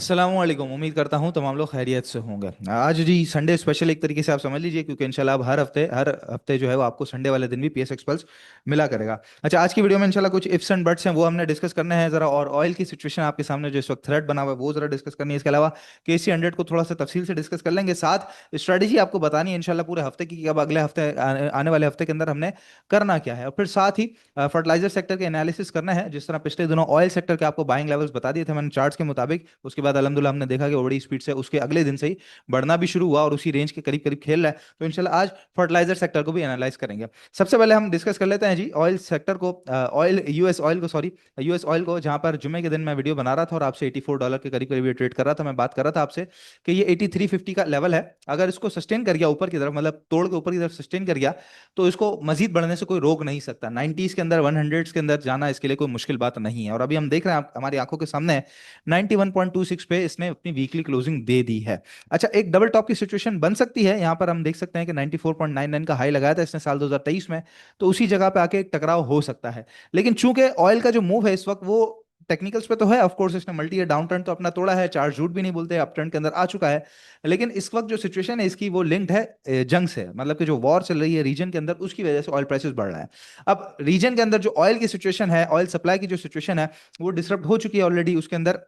अस्सलामुअलैकुम। उम्मीद करता हूँ तमाम लोग खैरियत से होंगे। आज जी संडे स्पेशल एक तरीके से आप समझ लीजिए, क्योंकि इंशाल्लाह अब हर हफ्ते जो है वो आपको संडे वाले दिन भी पीएसएक्स पल्स मिला करेगा। अच्छा, आज की वीडियो में इंशाल्लाह कुछ इफ्स एंड बट्स हैं, वो हमने डिस्कस करने हैं ज़रा, और ऑयल की सिचुएशन आपके सामने जो इस वक्त थ्रेड बना हुआ है वो ज़रा डिस्कस करनी है। इसके अलावा KC 100 को थोड़ा सा तफसील से डिस्कस कर लेंगे, साथ स्ट्रेटेजी आपको बतानी है इंशाल्लाह पूरे हफ्ते की, कि अब अगले हफ्ते आने वाले हफ्ते के अंदर हमने करना क्या है। और फिर साथ ही फर्टिलाइजर सेक्टर के एनालिसिस करना है, जिस तरह पिछले दिनों ऑयल सेक्टर के आपको बाइंग लेवल्स बता दिए थे मैंने चार्ट्स के मुताबिक। उसके बाद अल्हम्दुलिल्लाह हमने देखा कि वो बड़ी स्पीड से उसके अगले दिन से ही बढ़ना भी शुरू हुआ और उसी रेंज के करीब करीब खेल रहा है। तो इंशाल्लाह आज फर्टिलाइजर सेक्टर को भी एनालाइज करेंगे। सबसे पहले हम डिस्कस कर लेते हैं जी ऑयल सेक्टर को, ऑयल यूएस ऑयल को, सॉरी यूएस ऑयल को, जहां पर जुमे के दिन मैं वीडियो बना रहा था और आपसे $84 के करीब करीब ट्रेड कर रहा था। मैं बात कर रहा था आपसे कि ये 8350 का लेवल है, अगर इसको सस्टेन कर गया ऊपर की तरफ, मतलब तोड़ के ऊपर की तरफ सस्टेन कर गया, तो इसको मजीद बढ़ने से कोई रोक नहीं सकता। 90s के अंदर, 100s के अंदर जाना इसके लिए कोई मुश्किल बात नहीं है। और अभी हम देख रहे हैं, हमारी आंखों के सामने है, 91.26 पे इसने अपनी वीकली क्लोजिंग दे दी है। अच्छा, एक डबल टॉप की सिचुएशन बन सकती है। यहाँ पर हम देख सकते हैं कि 94.99 का हाई लगाया था इसने साल 2023 में, तो उसी जगह पे आके एक टकराव हो सकता है। लेकिन चूंकि ऑयल का जो मूव है इस वक्त वो टेक्निकल्स पे तो है, ऑफ कोर्स इसने मल्टी ईयर डाउन टर्न तो अपना तोड़ा है, चार्ट झूठ भी नहीं बोलते, अप ट्रेंड के अंदर आ चुका है। लेकिन इस वक्त जो सिचुएशन है इसकी वो लिंक्ड है जंग से, मतलब कि जो वॉर चल रही है रीजन के अंदर, उसकी वजह से ऑयल प्राइसेस बढ़ रहा है। अब रीजन के अंदर जो ऑयल की सिचुएशन है, ऑयल सप्लाई की जो सिचुएशन है, वो डिसरप्ट हो चुकी है ऑलरेडी। उसके अंदर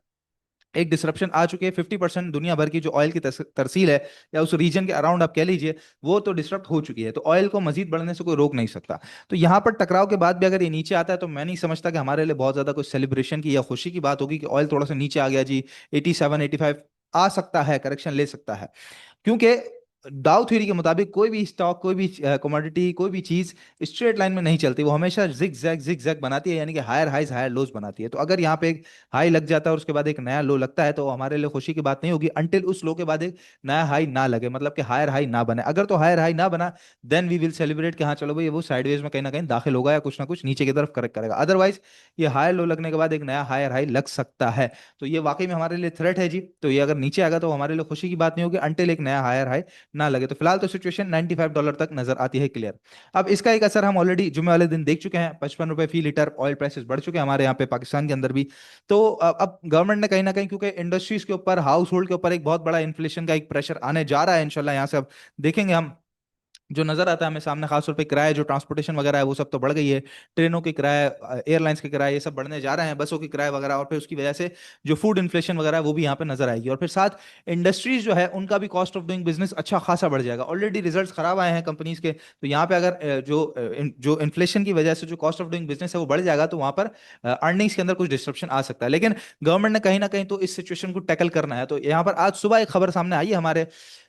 एक डिसरप्शन आ चुकी है। 50% दुनिया भर की जो ऑयल की तरसील है, या उस रीजन के अराउंड आप कह लीजिए, वो तो डिसरप्ट हो चुकी है। तो ऑयल को मजीद बढ़ने से कोई रोक नहीं सकता। तो यहाँ पर टकराव के बाद भी अगर ये नीचे आता है, तो मैं नहीं समझता कि हमारे लिए बहुत ज्यादा कोई सेलिब्रेशन की या खुशी की बात होगी कि ऑयल थोड़ा सा नीचे आ गया जी। 87 85 आ सकता है, करेक्शन ले सकता है, क्योंकि डाउ थ्योरी के मुताबिक कोई भी स्टॉक, कोई भी कमोडिटी, कोई भी चीज स्ट्रेट लाइन में नहीं चलती, वो हमेशा जिग जैग बनाती है, यानी कि हायर हाइज हायर लोज बनाती है। तो अगर यहाँ पे एक हाई लग जाता है और उसके बाद एक नया लो लगता है, तो हमारे लिए खुशी की बात नहीं होगी अनटिल उस लो के बाद एक नया हाई ना लगे, मतलब कि हायर हाई ना बने। अगर तो हायर हाई ना बना, देन वी विल सेलिब्रेट कि हाँ चलो भाई वो साइडवेज में कहीं ना कहीं दाखिल होगा या कुछ ना कुछ नीचे की तरफ करेक्ट करेगा। अदरवाइज ये हायर लो लगने के बाद एक नया हायर हाई लग सकता है। तो ये वाकई में हमारे लिए थ्रेट है जी। तो ये अगर नीचे आएगा तो हमारे लिए खुशी की बात नहीं होगी अनटिल एक नया हायर हाई ना लगे। तो फिलहाल तो सिचुएशन $95 तक नजर आती है क्लियर। अब इसका एक असर हम ऑलरेडी जुमे वाले दिन देख चुके हैं, ₹55 फी लीटर ऑयल प्राइसेस बढ़ चुके हैं हमारे यहाँ पे पाकिस्तान के अंदर भी। तो अब गवर्नमेंट ने कहीं ना कहीं, क्योंकि इंडस्ट्रीज के ऊपर, हाउस होल्ड के ऊपर एक बहुत बड़ा इन्फ्लेशन का एक प्रेशर आने जा रहा है इंशाल्लाह, यहाँ से अब देखेंगे हम जो नजर आता है हमें सामने, खासतौर पे किराए, जो ट्रांसपोर्टेशन वगैरह है वो सब तो बढ़ गई है। ट्रेनों के किराए, एयरलाइंस के किराए, ये सब बढ़ने जा रहे हैं, बसों के किराए वगैरह। और फिर उसकी वजह से जो फूड इन्फ्लेशन वगैरह है वो भी यहाँ पे नजर आएगी। और फिर साथ इंडस्ट्रीज जो है उनका भी कॉस्ट ऑफ डूइंग बिजनेस अच्छा खासा बढ़ जाएगा। ऑलरेडी रिजल्ट्स खराब आए हैं कंपनीज के, तो यहाँ पे अगर जो इन्फ्लेशन की वजह से जो कॉस्ट ऑफ डूइंग बिजनेस है वो बढ़ जाएगा, तो वहाँ पर अर्निंग्स के अंदर कुछ डिस्ट्रप्शन आ सकता है। लेकिन गवर्नमेंट ने कहीं ना कहीं तो इस सिचुएशन को टैकल करना है। तो यहाँ पर आज सुबह एक खबर सामने आई है हमारे,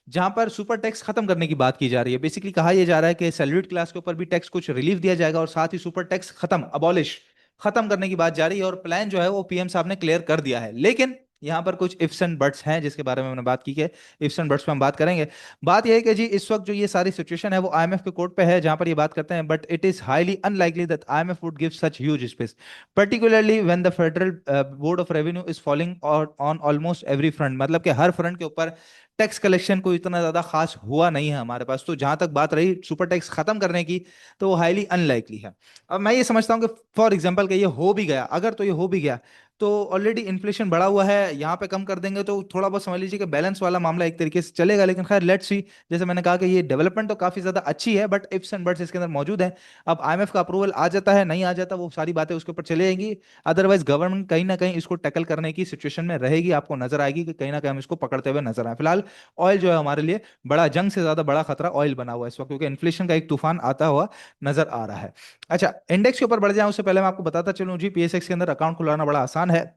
जहां पर सुपर टैक्स खत्म करने की बात की जा रही है। बेसिकली कहा यह जा रहा है कि सैलरीड क्लास के ऊपर भी टैक्स कुछ रिलीफ दिया जाएगा, और साथ ही सुपर टैक्स अबॉलिश खत्म करने की बात जा रही है। और प्लान जो है वो पीएम साहब ने क्लियर कर दिया है। लेकिन यहां पर कुछ इफ्स एंड बट्स हैं, जिसके बारे में हमने बात की है। इफ्स एंड बट्स पे हम बात करेंगे। बात यह है कि जी इस वक्त जो ये सारी सिचुएशन है वो आईएमएफ के कोर्ट पे है, जहां पर ये बात करते हैं, but it is highly unlikely that IMF would give such huge space, particularly when the federal board of revenue is falling on almost every front, मतलब कि हर फ्रंट के ऊपर टैक्स कलेक्शन को इतना ज्यादा खास हुआ नहीं है हमारे पास। तो जहां तक बात रही सुपर टैक्स खत्म करने की, तो वो हाईली अनलाइकली है। अब मैं ये समझता हूँ कि फॉर एग्जांपल कि ये हो भी गया, अगर तो ये हो भी गया, तो ऑलरेडी इन्फ्लेशन बढ़ा हुआ है, यहाँ पे कम कर देंगे तो थोड़ा बहुत समझ लीजिए कि बैलेंस वाला मामला एक तरीके से चलेगा। लेकिन खैर लेट्स सी, जैसे मैंने कहा कि ये डेवलपमेंट तो काफी ज्यादा अच्छी है, बट इफ्स एंड बट्स इसके अंदर मौजूद है। अब आईएमएफ का अप्रूवल आ जाता है, नहीं आ जाता, वो सारी बातें उसके ऊपर चली जाएंगी। अदरवाइज गवर्नमेंट कहीं ना कहीं इसको टैकल करने की सिचुएशन में रहेगी, आपको नजर आएगी कि कहीं ना कहीं हम इसको पकड़ते हुए नजर आए। फिलहाल ऑयल जो है हमारे लिए बड़ा, जंग से ज्यादा बड़ा खतरा ऑयल बना हुआ है इस वक्त, क्योंकि इन्फ्लेशन का एक तूफान आता हुआ नजर आ रहा है। अच्छा, इंडेक्स के ऊपर बढ़ जाए उससे पहले मैं आपको बताता चलूं जी, पीएसएक्स के अंदर अकाउंट खुलाना बड़ा आसान है,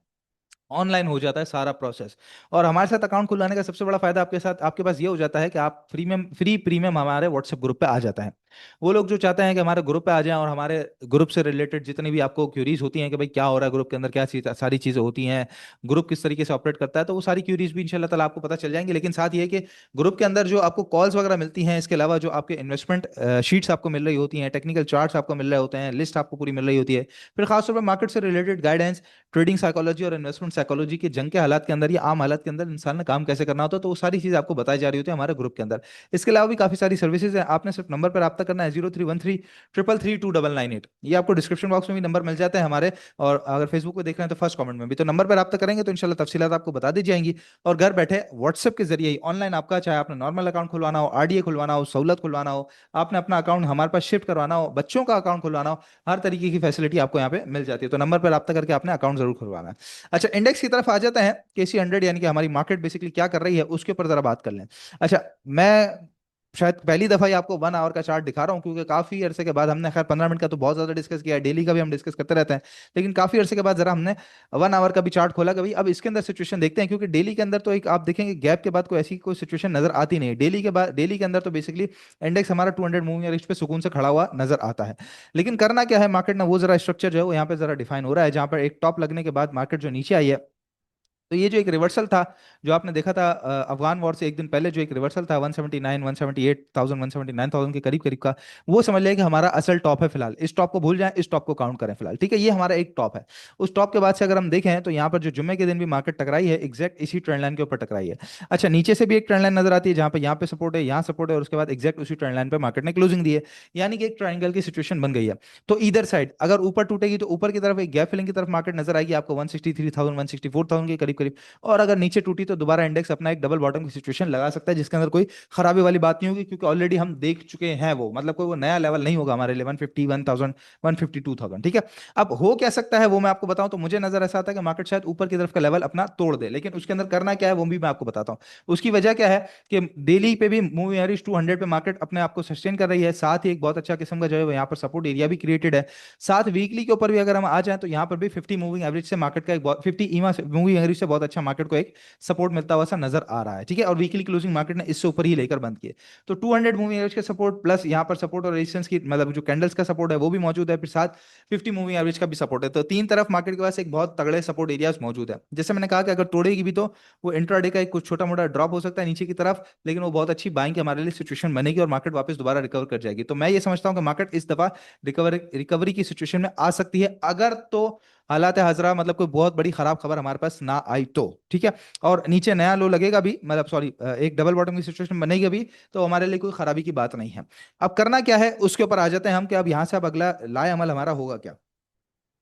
ऑनलाइन हो जाता है सारा प्रोसेस। और हमारे साथ अकाउंट खुलवाने का सबसे बड़ा फायदा आपके पास ये हो जाता है कि आप फ्री प्रीमियम हमारे व्हाट्सएप ग्रुप पे आ जाता है। वो लोग जो चाहते हैं कि हमारे ग्रुप पे आ जाएं और हमारे ग्रुप से रिलेटेड जितनी भी आपको क्यूरीज होती हैं कि भाई क्या हो रहा है ग्रुप के अंदर, क्या सारी चीजें होती हैं, ग्रुप किस तरीके से ऑपरेट करता है, तो वो सारी क्यूरीज भी इंशाल्लाह ताला आपको पता चल जाएंगी। लेकिन साथ ये है कि ग्रुप के अंदर जो आपको कॉल्स वगैरह मिलती हैं, इसके अलावा जो आपके इन्वेस्टमेंट शीट्स आपको मिल रही होती हैं, टेक्निकल चार्ट्स आपको मिल रहे होते हैं, लिस्ट आपको पूरी मिल रही होती है, फिर खासतौर पर मार्केट से रिलेटेड गाइडेंस, ट्रेडिंग साइकोलॉजी और इन्वेस्टमेंट साइकोलॉजी के जंग के हालात के अंदर या आम हालात के अंदर इंसान ने काम कैसे करना होता है, तो वो सारी चीज़ आपको बताई जा रही होती है हमारे ग्रुप के अंदर। इसके अलावा भी काफ़ी सारी सर्विसेज हैं, आपने सिर्फ नंबर पर रब्ता करना है 0313 333 299 8। ये आपको डिस्क्रिप्शन बॉक्स में भी नंबर मिल जाते हैं हमारे, और अगर फेसबुक पे देख रहे हैं तो फर्स्ट कमेंट में भी, तो नंबर पर रब्ता करेंगे तो इंशाल्लाह तफसीलात आपको बता दी जाएंगी। और घर बैठे व्हाट्सएप के जरिए ही ऑनलाइन आपका, चाहे आपने नॉर्मल अकाउंट खुलवाना हो, आरडीए खुलवाना हो, सहूलत खुलवाना हो, आपने अपना अकाउंट हमारे पास शिफ्ट करवाना हो, बच्चों का अकाउंट खुलवाना हो, हर तरीके की फैसिलिटी आपको यहाँ पे मिल जाती है। तो नंबर पर रब्ता करके आपने अकाउंट जरूर खुलवाना है। अच्छा, इंडेक्स की तरफ आ जाते हैं। KC 100 यानी कि हमारी मार्केट बेसिकली क्या कर रही है उसके ऊपर जरा बात कर लें। अच्छा, मैं शायद पहली दफा ही आपको 1 आवर का चार्ट दिखा रहा हूँ, क्योंकि काफी अरसे के बाद हमने, खैर 15 मिनट का तो बहुत ज्यादा डिस्कस किया है, डेली का भी हम डिस्कस करते रहते हैं, लेकिन काफी अरसे के बाद जरा हमने 1 आवर का भी चार्ट खोला कभी। अब इसके अंदर सिचुएशन देखते हैं, क्योंकि डेली के अंदर तो एक आप देखेंगे गैप के बाद कोई ऐसी कोई सिचुएशन नजर आती नहीं है। डेली के बाद, डेली के अंदर तो बेसिकली इंडेक्स हमारा 200 मूविंग एवरेज पे सुकून से खड़ा हुआ नजर आता है। लेकिन करना क्या है मार्केट ने, वो जरा स्ट्रक्चर जो है वो यहाँ पे जरा डिफाइन हो रहा है, जहां पर एक टॉप लगने के बाद मार्केट जो नीचे आई है। तो ये जो एक रिवर्सल था, जो आपने देखा था अफगान वॉर से एक दिन पहले, जो एक रिवर्सल था 179 178,000 179,000 के करीब करीब का, वो समझ लिया कि हमारा असल टॉप है फिलहाल। इस टॉप को भूल जाएं, इस टॉप को काउंट करें फिलहाल, ठीक है। ये हमारा एक टॉप है। उस टॉप के बाद से अगर हम देखें तो यहाँ पर जो जुम्मे के दिन भी मार्केट टकराई है, एग्जैक्ट इसी ट्रेंड लाइन के ऊपर टकराई है। अच्छा, नीचे से भी एक ट्रेंड लाइन नजर आती है, जहाँ पे यहाँ पे सपोर्ट है, यहाँ सपोर्ट है, और उसके बाद एग्जैक्ट उसी ट्रेंड लाइन पे मार्केट ने क्लोजिंग दी है। यानी कि एक ट्राइंगल की सिचुएशन बन गई है। तो इधर साइड अगर ऊपर टूटेगी तो ऊपर की तरफ एक गैप फिलिंग की तरफ मार्केट नजर आएगी आपको 163,000 164,000 के करीब करीब। और अगर नीचे टूटी तो दोबारा इंडेक्स अपना एक डबल बॉटम की सिचुएशन लगा सकता है, जिसके अंदर कोई खराबी वाली बात नहीं होगी, क्योंकि ऑलरेडी हम देख चुके हैं वो, मतलब कोई वो नया लेवल नहीं होगा हमारे लिए 151,000 152,000, ठीक है। अब हो क्या सकता है वो मैं आपको बताऊं, तो मुझे नजर ऐसा आता है कि मार्केट शायद ऊपर की तरफ का लेवल अपना तोड़ दे, लेकिन उसके अंदर करना क्या है वो भी मैं आपको बताता हूं। उसकी वजह क्या है कि डेली पे भी मूविंग एवरेज 200 पे मार्केट अपने आप को सस्टेन कर रही है, साथ ही एक बहुत अच्छा किस्म का जो है यहाँ पर सपोर्ट एरिया भी क्रिएटेड है। साथ वीकली के ऊपर भी अगर हम आ जाए तो यहाँ पर भी 50 मूविंग एवरेज से मार्केट का एक 50 ईमा मूविंग एवरेज से बहुत अच्छा मार्केट को एक सपोर्ट मिलता हुआ सा नजर आ रहा है, ठीक है। और वीकली क्लोजिंग मार्केट ने इससे ऊपर ही लेकर बंद किए। तो 200 मूविंग एवरेज का सपोर्ट प्लस यहाँ पर सपोर्ट और रेजिस्टेंस की, मतलब जो कैंडल्स का सपोर्ट है वो भी मौजूद है, फिर साथ 50 मूविंग एवरेज का भी सपोर्ट है। तो तीन तरफ मार्केट के पास एक बहुत तगड़े सपोर्ट एरियाज मौजूद है। जैसे मैंने कहा कि अगर तोड़ेगी भी तो वो इंट्राडे का एक कुछ छोटा मोटा ड्रॉप हो सकता है नीचे की तरफ, लेकिन वो बहुत अच्छी बाइंग की हमारे लिए सिचुएशन बनेगी और मार्केट वापस दोबारा रिकवर कर जाएगी। तो मैं ये समझता हूँ कि मार्केट इस दफा रिकवरी रिकवरी की सिचुएशन में आ सकती है, अगर तो हालात हजरा मतलब कोई बहुत बड़ी खराब खबर हमारे पास ना आई तो, ठीक है। और नीचे नया लो लगेगा भी, मतलब सॉरी एक डबल बॉटम की सिचुएशन बनेगी भी, तो हमारे लिए कोई खराबी की बात नहीं है। अब करना क्या है उसके ऊपर आ जाते हैं हम, कि अब यहां से अब अगला लाए अमल हमारा होगा क्या।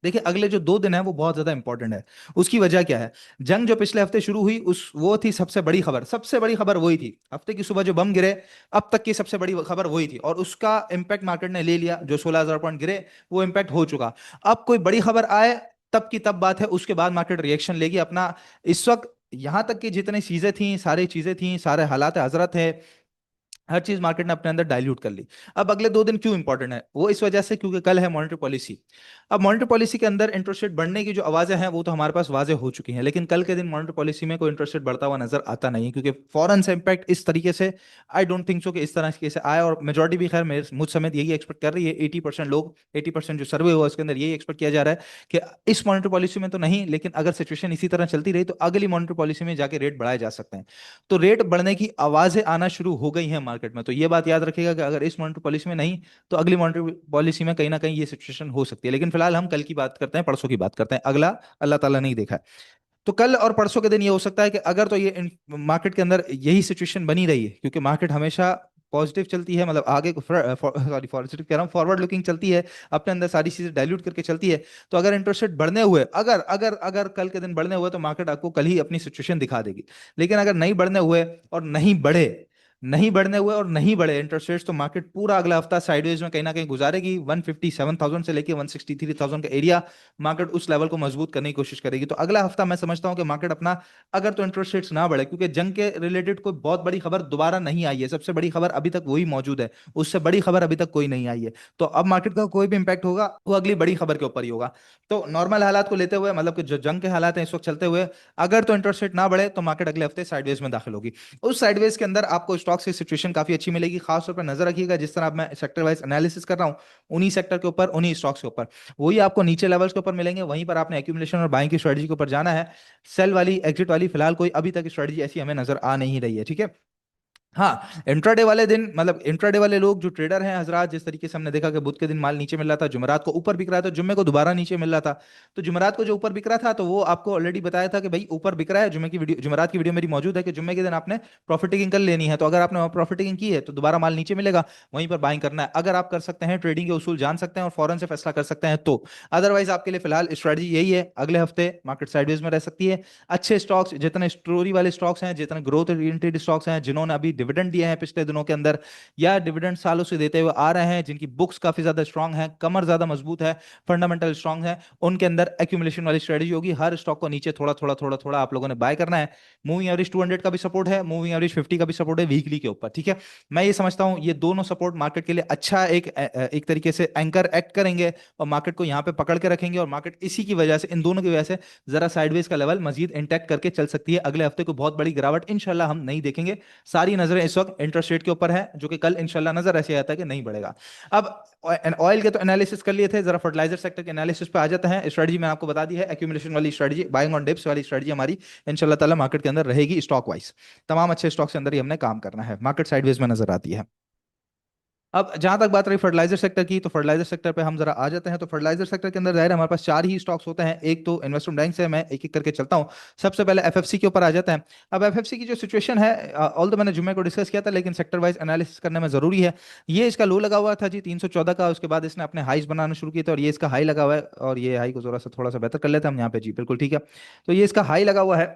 देखिए, अगले जो 2 दिन है वो बहुत ज्यादा इंपॉर्टेंट है। उसकी वजह क्या है, जंग जो पिछले हफ्ते शुरू हुई उस वो थी सबसे बड़ी खबर, सबसे बड़ी खबर वही थी हफ्ते की सुबह जो बम गिरे, अब तक की सबसे बड़ी खबर वही थी, और उसका इम्पैक्ट मार्केट ने ले लिया। जो 16,000 पॉइंट गिरे वो इम्पैक्ट हो चुका। अब कोई बड़ी खबर आए तब की तब बात है, उसके बाद मार्केट रिएक्शन लेगी अपना। इस वक्त यहां तक की जितनी चीजें थी, सारी चीजें थी, सारे हालात हजरत है, हर चीज मार्केट ने अपने अंदर डाइल्यूट कर ली। अब अगले 2 दिन क्यों इंपॉर्टेंट है, वो इस वजह से क्योंकि कल है मॉनेटरी पॉलिसी। अब मॉनेटरी पॉलिसी के अंदर इंटरेस्ट रेट बढ़ने की जो आवाजें हैं वो तो हमारे पास वाजे हो चुकी हैं, लेकिन कल के दिन मॉनेटरी पॉलिसी में कोई इंटरेस्ट रेट बढ़ता हुआ नजर आता नहीं है, क्योंकि फॉरेन से इंपैक्ट इस तरीके से आई डोंट थिंक सो कि इस तरह से आए। और मेजोरिटी भी खैर मेरे मुझ समेत यही एक्सपेक्ट कर रही है, 80% लोग, 80% जो सर्वे हुआ उसके अंदर यही एक्सपेक्ट किया जा रहा है कि इस मॉनेटरी पॉलिसी में तो नहीं, लेकिन अगर सिचुएशन इसी तरह चलती रही तो अगली मॉनेटरी पॉलिसी में जाके रेट बढ़ाए जा सकते हैं। तो रेट बढ़ने की आवाजें आना शुरू हो गई हैं मार्केट में। तो ये बात याद रखिएगा कि अगर इस मॉनेटरी पॉलिसी में नहीं तो अगली मॉनेटरी पॉलिसी में कहीं ना कहीं ये सिचुएशन हो सकती है। लेकिन फिलहाल हम कल की बात करते हैं, परसों की बात करते हैं, अगला अल्लाह ताला नहीं देखा है। तो कल और परसों के दिन ये हो सकता है कि अगर तो ये मार्केट के अंदर यही सिचुएशन बनी रही है, क्योंकि मार्केट हमेशा पॉजिटिव चलती है, मतलब आगे सॉरी पॉजिटिव कह रहा हूँ, फॉरवर्ड लुकिंग चलती है, अपने अंदर सारी चीजें डाइल्यूट करके चलती है। तो अगर इंटरेस्ट रेट बढ़ने हुए, अगर अगर अगर कल के दिन बढ़ने हुए तो मार्केट आपको कल ही अपनी सिचुएशन दिखा देगी। लेकिन अगर नहीं बढ़ने हुए और नहीं बढ़े, नहीं बढ़ने हुए और नहीं बढ़े इंटरेस्ट रेट्स, तो मार्केट पूरा अगला हफ्ता साइडवेज में कहीं ना कहीं गुजारेगी। 157,000 से लेके 163,000 का एरिया, मार्केट उस लेवल को मजबूत करने की कोशिश करेगी। तो अगला हफ्ता मैं समझता हूं कि मार्केट अपना, अगर तो इंटरेस्ट रेट्स ना बढ़े, क्योंकि जंग के रिलेटेड कोई बहुत बड़ी खबर दोबारा नहीं आई है, सबसे बड़ी खबर अभी तक वही मौजूद है, उससे बड़ी खबर अभी तक कोई नहीं आई है। तो अब मार्केट का कोई भी इंपैक्ट होगा वो अगली बड़ी खबर के ऊपर ही होगा। तो नॉर्मल हालात को लेते हुए, मतलब कि जो जंग के हालात हैं इस वक्त चलते हुए, अगर तो इंटरेस्ट रेट ना बढ़े तो मार्केट अगले हफ्ते साइडवेज में दाखिल होगी। उस साइडवेज के अंदर आपको स्टॉक्स की सिचुएशन काफी अच्छी मिलेगी। खास तौर पर नजर रखिएगा, जिस तरह अब मैं सेक्टर वाइज एनालिसिस कर रहा हूँ, उन्हीं सेक्टर के ऊपर, उन्हीं स्टॉक्स के ऊपर वही आपको नीचे लेवल्स के ऊपर मिलेंगे, वहीं पर आपने एक्यूमुलेशन और बाइंग की स्ट्रेटजी के ऊपर जाना है। सेल वाली, एग्जिट वाली फिलहाल कोई अभी तक स्ट्रेटजी ऐसी हमें नजर आ नहीं रही है, ठीक है। हाँ, इंट्राडे वाले दिन मतलब इंट्राडे वाले लोग जो ट्रेडर हैं हजरात, जिस तरीके से हमने देखा कि बुध के दिन माल नीचे मिल रहा था, जुमेरात को ऊपर बिक रहा था, जुम्मे को दोबारा नीचे मिल रहा था। तो जुमेरात को जो ऊपर बिक रहा था, तो वो आपको ऑलरेडी बताया था कि भाई ऊपर बिक रहा है। जुम्मे की वीडियो, जुमेरात की वीडियो मेरी मौजूद है कि जुम्मे के दिन आपने प्रॉफिट टेकिंग कर लेनी है। तो अगर आपने प्रॉफिट टेकिंग की है तो दोबारा माल नीचे मिलेगा, वहीं पर बाइंग करना है। अगर आप कर सकते हैं, ट्रेडिंग के उसूल जान सकते हैं और फौरन से फैसला कर सकते हैं तो। अदरवाइज आपके लिए फिलहाल स्ट्रेटजी यही है, अगले हफ्ते मार्केट साइडवेज में रह सकती है। अच्छे स्टॉक्स, जितने स्टोरी वाले स्टॉक्स हैं, जितने ग्रोथ ओरिएंटेड स्टॉक्स हैं, जिन्होंने अभी डिविडेंड दिए हैं पिछले दिनों के अंदर, या डिविडेंड सालों से देते हुए आ रहे हैं, जिनकी बुक्स काफी ज्यादा स्ट्रांग है, कमर ज्यादा मजबूत है, फंडामेंटल स्ट्रांग है, उनके अंदर एक्यूमुलेशन वाली स्ट्रेटजी होगी। हर स्टॉक को नीचे थोड़ा थोड़ा थोड़ा थोड़ा आप लोगों ने बाय करना है। मूविंग एवरेज 200 का भी सपोर्ट है, मूविंग एवरेज 50 का भी सपोर्ट है वीकली के ऊपर, ठीक है। मैं ये समझता हूं ये दोनों सपोर्ट मार्केट के लिए अच्छा एक तरीके से एंकर एक्ट करेंगे और मार्केट को यहां पे पकड़ के रखेंगे। और मार्केट इसी की वजह से, इन दोनों की वजह से जरा साइडवेज का लेवल मजीद इंटैक्ट करके चल सकती है। अगले हफ्ते को बहुत बड़ी गिरावट इंशाल्लाह हम नहीं देखेंगे। सारी नजरें इस वक्त इंटरेस्ट रेट के ऊपर है, जो कि कल इंशाल्लाह नजर ऐसे आता है कि नहीं बढ़ेगा। अब ऑयल के तो एनालिसिस कर लिए थे, जरा फर्टिलाइजर सेक्टर के एनालिसिस पे आ जाते हैं। स्ट्रेटजी मैंने आपको बता दी है, एक्यूमुलेशन वाली स्ट्रेटजी, बाइंग ऑन डिप्स वाली स्ट्रेटजी हमारी इंशाल्लाह ताला मार्केट के अंदर रहेगी। स्टॉक वाइज तमाम अच्छे स्टॉक के अंदर ही हमने काम करना है, मार्केट साइडवेज में नजर आती है। अब जहां तक बात रही फर्टिलाइजर सेक्टर की, तो फर्टिलाइजर सेक्टर पे हम जरा आ जाते हैं। तो फर्टिलाइजर सेक्टर के अंदर जाहिर है हमारे पास चार ही स्टॉक्स होते हैं। एक तो इन्वेस्टमेंट बैंक से मैं एक एक करके चलता हूं। सबसे पहले एफएफसी के ऊपर आ जाते हैं। अब एफएफसी की जो सिचुएशन है, ऑल तो मैंने जुम्मे को डिस्कस किया था, लेकिन सेक्टर वाइज एनालिसिस करने में जरूरी है। ये इसका लो लगा हुआ था जी 314 का, उसके बाद इसने अपने हाइज बनाना शुरू किए थे और ये इसका हाई लगा हुआ है। और ये हाई को थोड़ा सा बेहतर कर लेते हैं हम यहाँ पे जी, बिल्कुल ठीक है। तो ये इसका हाई लगा हुआ है,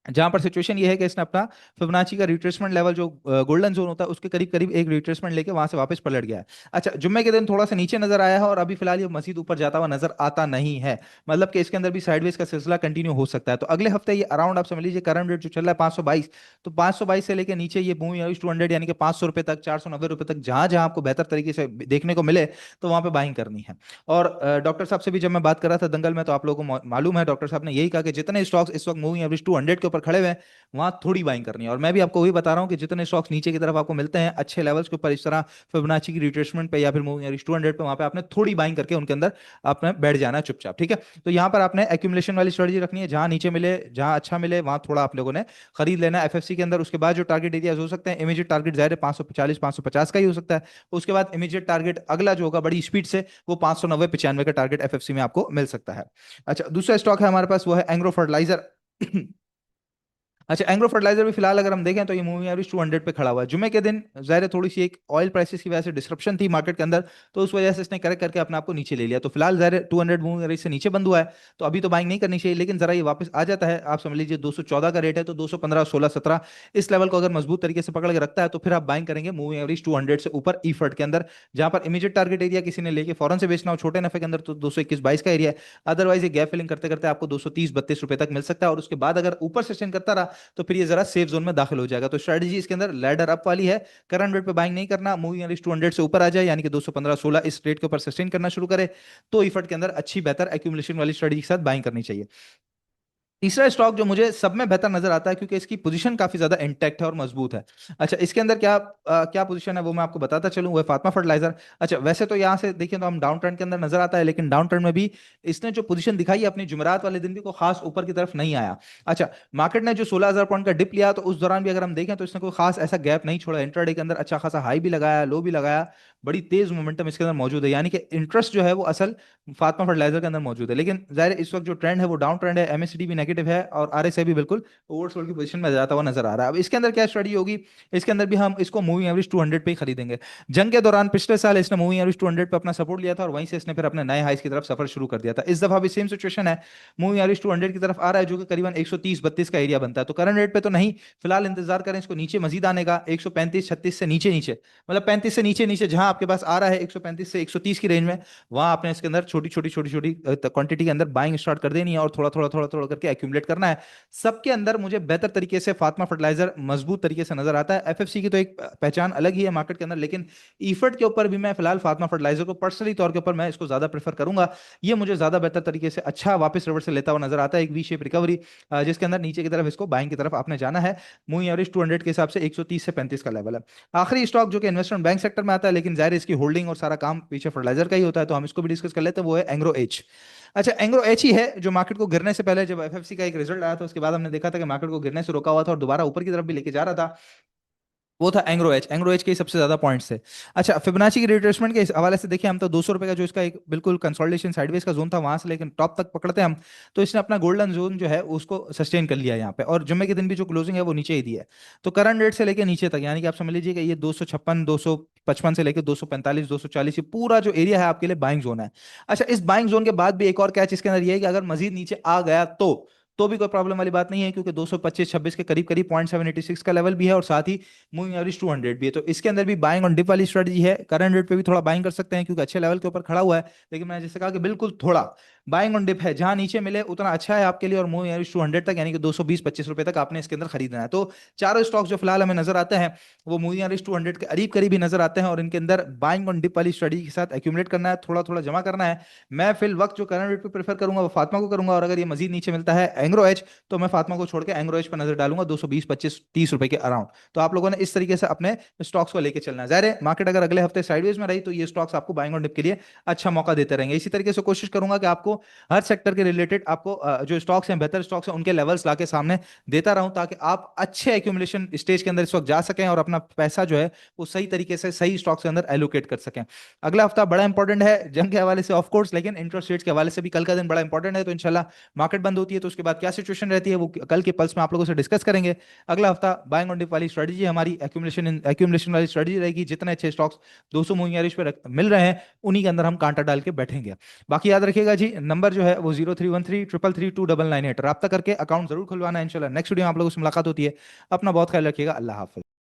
जहां पर सिचुएशन ये है कि इसने अपना फिबोनाची का रिट्रेसमेंट लेवल, जो गोल्डन जोन होता है, उसके करीब करीब एक रिट्रेसमेंट लेके वहां से वापस पलट गया है। अच्छा, जुम्मे के दिन थोड़ा सा नीचे नजर आया है और अभी फिलहाल ये मजीद ऊपर जाता हुआ नजर आता नहीं है। मतलब कि इसके अंदर भी साइडवेज का सिलसिला कंटिन्यू हो सकता है। तो अगले हफ्ते ये अराउंड आप समझ लीजिए करंट रेट जो चल रहा है 522, तो 522 से लेकर नीचे ये मूविंग एवरेज 200 यानी कि 500 रुपए तक, 490 रुपए तक, जहां जहां आपको बेहतर तरीके से देखने को मिले तो वहां पे बाइंग करनी है। और डॉक्टर साहब से भी जब मैं बात कर रहा था दंगल में, तो आप लोगों को मालूम है डॉक्टर साहब ने यही कहा कि जितने स्टॉक्स इस वक्त मूविंग एवरेज 200 के ऊपर खड़े हुए हैं, वहां थोड़ी बाइंग करनी है। और मैं भी आपको वही बता रहा हूं कि जितने स्टॉक्स नीचे की तरफ आपको मिलते हैं अच्छे लेवल्स के ऊपर, इस तरह फिबोनाची की रिट्रेसमेंट पे या फिर मूविंग एवरेज 200 पे, वहां पे आपने थोड़ी बाइंग करके उनके अंदर आपने बैठ जाना है चुपचाप, ठीक है। तो यहां पर आपने एक्यूमुलेशन वाली स्ट्रेटजी रखनी है, जहां नीचे मिले, जहां अच्छा मिले, वहां थोड़ा आप लोगों ने खरीद लेना है एफएफसी के अंदर। उसके बाद जो टारगेट एरियाज हो सकते हैं, इमीडिएट टारगेट जाहिर है 540 550 का ही हो सकता है। उसके बाद इमीडिएट टारगेट अगला जो होगा बड़ी स्पीड से, वो 590 95 का टारगेट एफएफसी में आपको मिल सकता है। अच्छा, दूसरा स्टॉक है हमारे पास, वो है एंग्रो फर्टिलाइजर। अच्छा, एंग्रो फर्टिलाइजर भी फिलहाल अगर हम देखें तो ये मूविंग एवरेज 200 पे खड़ा हुआ है। जुमे के दिन जाहिर है थोड़ी सी एक ऑयल प्राइसेस की वजह से डिस्क्रप्शन थी मार्केट के अंदर, तो उस वजह से इसने करेक्ट करके अपने आप को नीचे ले लिया। तो फिलहाल जाहिर है 200 मूविंग एवरेज से नीचे बंद हुआ है, तो अभी तो बाइंग नहीं करनी चाहिए। लेकिन जरा ये वापस आ जाता है, आप समझ लीजिए 214 का रेट है, तो 215 16 17 इस लेवल को अगर मजबूत तरीके से पकड़ के रखता है, तो फिर आप बाइंग करेंगे मूविंग एवरेज 200 से ऊपर ईफर्ट के अंदर, जहां पर इमीडिएट टारगेट एरिया किसी ने लेके फौरन से बेचना हो छोटे नफे के अंदर, तो 221 22 का एरिया है। अदरवाइज ये गैप फिलिंग करते करते आपको 230 32 रुपए तक मिल सकता है। और उसके बाद अगर ऊपर सस्टेन करता रहा, तो फिर ये जरा सेफ जोन में दाखिल हो जाएगा। तो स्ट्रेटजी इसके अंदर लैडर अप वाली है, करंट रेट पे बाइंग नहीं करना, मूविंग एवरेज 200 से ऊपर आ जाए, यानी कि 215 16 इस रेट के ऊपर सस्टेन करना शुरू करे, तो इफर्ट के अंदर अच्छी बेहतर एक्यूमुलेशन वाली स्ट्रेटजी के साथ बाइंग करनी चाहिए। तीसरा स्टॉक जो मुझे सब में बेहतर नजर आता है, क्योंकि इसकी पोजीशन काफी ज्यादा इंटैक्ट है और मजबूत है। अच्छा, इसके अंदर क्या पोजीशन है वो मैं आपको बताता चलूं, वो है फातिमा फर्टिलाइजर। अच्छा, वैसे तो यहाँ से देखिए तो हम डाउन ट्रेंड के अंदर नजर आता है, लेकिन डाउन ट्रेंड में भी इसने जो पोजीशन दिखाई है अपनी जुमेरात वाले दिन भी, को खास ऊपर की तरफ नहीं आया। अच्छा, मार्केट ने जो 16,000 पॉइंट का डिप लिया, तो उस दौरान भी अगर हम देखें तो इसने कोई खास ऐसा गैप नहीं छोड़ा। इंट्राडे के अंदर अच्छा खासा हाई भी लगाया, लो भी लगाया, बड़ी तेज मोमेंटम इसके अंदर मौजूद है, यानी कि इंटरेस्ट जो है वो असल फातिमा फर्टिलाइजर के अंदर मौजूद है। लेकिन जाहिर है इस वक्त जो ट्रेंड है वो डाउन ट्रेंड है, एमएसडी भी नेगेटिव है और आरएसआई भी बिल्कुल ओवरसोल्ड की पोजीशन में जाता हुआ नजर आ रहा है। अब इसके अंदर क्या स्ट्रेटजी होगी, इसके अंदर भी हम इसको मूविंग एवरेज 200 पे ही खरीदेंगे। जंग के दौरान पिछले साल इसने मूविंग एवरेज 200 पे अपना सपोर्ट लिया था और वहीं से इसने फिर अपने नए हाइस की तरफ सफर शुरू कर दिया था। इस दफा भी सेम सिचुएशन है, मूविंग एवरेज 200 की तरफ आ रहा है, जो कि करीबन 130 32 का एरिया बनता है। तो करंट रेट पे तो नहीं, फिलहाल इंतजार करें इसको नीचे मजीद आने का, 135 36 से नीचे नीचे, मतलब 35 से नीचे नीचे, जहां आपके पास आ रहा है 135 से 130 की रेंज में, वहां आपने इसके अंदर छोटी छोटी छोटी छोटी क्वांटिटी के अंदर बाइंग स्टार्ट कर देनी है और थोड़ा थोड़ा थोड़ा थोड़ा करके एक्यूमुलेट करना है। सबके अंदर मुझे बेहतर तरीके से फातिमा फर्टिलाइजर मजबूत तरीके से नजर आता है। एफएफसी की तो एक पहचान अलग ही है मार्केट के अंदर, लेकिन ईफर्ट के ऊपर भी मैं फिलहाल फातिमा फर्टिलाइजर को पर्सनली तौर के ऊपर मैं इसको ज्यादा प्रेफर करूंगा। ये मुझे ज्यादा बेहतर तरीके से अच्छा वापस रिवर्स से लेता हुआ नजर आता है, एक वी शेप रिकवरी, जिसके अंदर नीचे की तरफ इसको बाइंग की तरफ आपने जाना है। मूविंग एवरेज 200 के हिसाब से 130 से 35 का लेवल है। आखिरी स्टॉक जो कि इन्वेस्टमेंट बैंक सेक्टर में आता है, लेकिन जाहिर है इसकी होल्डिंग और सारा काम पीछे फर्टिलाइजर का ही होता है, तो हम इसको भी डिस्कस कर लेते हैं, वो है एंग्रो एच। अच्छा, एंग्रो एच ही है जो मार्केट को गिरने से पहले, जब एफएफसी का एक रिजल्ट आया था उसके बाद हमने देखा था कि मार्केट को गिरने से रोका हुआ था और दोबारा ऊपर की तरफ भी लेके जा रहा था। वो था एंग्रो एच के सबसे ज्यादा पॉइंट्स थे। अच्छा, फिबोनाची की रिट्रेसमेंट के हवाले से देखिए, हम तो 200 रुपए का जो इसका एक बिल्कुल कंसोलिडेशन साइडवेज का जोन था, वहां से लेकिन टॉप तक पकड़ते हैं हम, तो इसने अपना गोल्डन जोन जो है उसको सस्टेन कर लिया यहाँ पे, और जुम्मे के दिन भी जो क्लोजिंग है वो नीचे ही दी है। तो करंट रेट से लेकर नीचे तक, यानी कि आप समझ लीजिए कि ये 256, 255 से लेकर 245, 240, ये पूरा जो एरिया है आपके लिए बाइंग जोन है। अच्छा, इस बाइंग जोन के बाद भी एक और कैच इसके अंदर ये है कि अगर मजीद नीचे आ गया तो भी कोई प्रॉब्लम वाली बात नहीं है, क्योंकि 225 26 के करीब करीब 0.786 का लेवल भी है, और साथ ही मूविंग एवरेज 200 भी है। तो इसके अंदर भी बाइंग ऑन डिप वाली स्ट्रेटजी है। करंट रेट पे भी थोड़ा बाइंग कर सकते हैं, क्योंकि अच्छे लेवल के ऊपर खड़ा हुआ है, लेकिन मैंने जैसे कहा कि बिल्कुल थोड़ा बाइंग ऑन डिप है, जहां नीचे मिले उतना अच्छा है आपके लिए, और मूविंग एवरेज 200 तक, यानी कि 220 25 रुपए तक आपने इसके अंदर खरीदना है। तो चारों स्टॉक जो फिलहाल हमें नजर आते हैं वो मूविंग एवरेज 200 के करीब करीब ही नजर आते हैं, और इनके अंदर बाइंग ऑन डिप वाली स्ट्रेटजी के साथ एक्यूमुलेट करना है, थोड़ा थोड़ा जमा करना है। मैं फिल वक्त जो करंट रेट पे प्रेफर करूंगा वो फातिमा को करूंगा, और अगर ये मजीद नीचे मिलता है एंग्रो एच, तो मैं फातिमा को छोड़ के एंग्रो एच पर नजर डालूंगा 220 25 30 रुपए के अराउंड। तो आप लोगों ने इस तरीके से अपने स्टॉक्स को लेके चलना है। जाहिर है मार्केट अगर अगले हफ्ते साइडवेज में रही तो ये स्टॉक्स आपको बाइंग ऑन डिप के लिए अच्छा मौका देते रहेंगे। इसी तरीके से कोशिश करूंगा कि आपको हर सेक्टर के रिलेटेड आपको जो स्टॉक्स हैं, बेहतर स्टॉक्स हैं, उनके लेवल्स लाके सामने देता रहूं, ताकि आप अच्छे एक्यूमुलेशन स्टेज के अंदर इस वक्त जा सकें और अपना पैसा जो है वो सही तरीके से सही स्टॉक्स के अंदर एलोकेट कर सकें। अगला हफ्ता बड़ा इंपॉर्टेंट है जंग के हवाले से ऑफ कोर्स, लेकिन इंटरेस्ट रेट्स के हवाले से भी कल का दिन बड़ा इंपॉर्टेंट है। तो इंशाल्लाह मार्केट बंद होती है तो उसके बाद क्या सिचुएशन रहती है वो कल के पल्स में आप लोगों से डिस्कस करेंगे। अगला हफ्ता बाइंग ऑन डिप वाली स्ट्रेटजी हमारी एक्यूमुलेशन वाली स्ट्रेटजी रहेगी। जितने अच्छे स्टॉक्स 200 मूविंग एवरेज पे मिल रहे हैं उन्हीं के अंदर हम कांटा डाल के बैठेंगे। बाकी याद रखिएगा जी, नंबर जो है वो 0313 333 2998, रब्ता करके अकाउंट जरूर खुलवाना है। इंशाल्लाह नेक्स्ट वीडियो में आप लोगों से मुलाकात होती है। अपना बहुत ख्याल रखिएगा। अल्लाह हाफिज।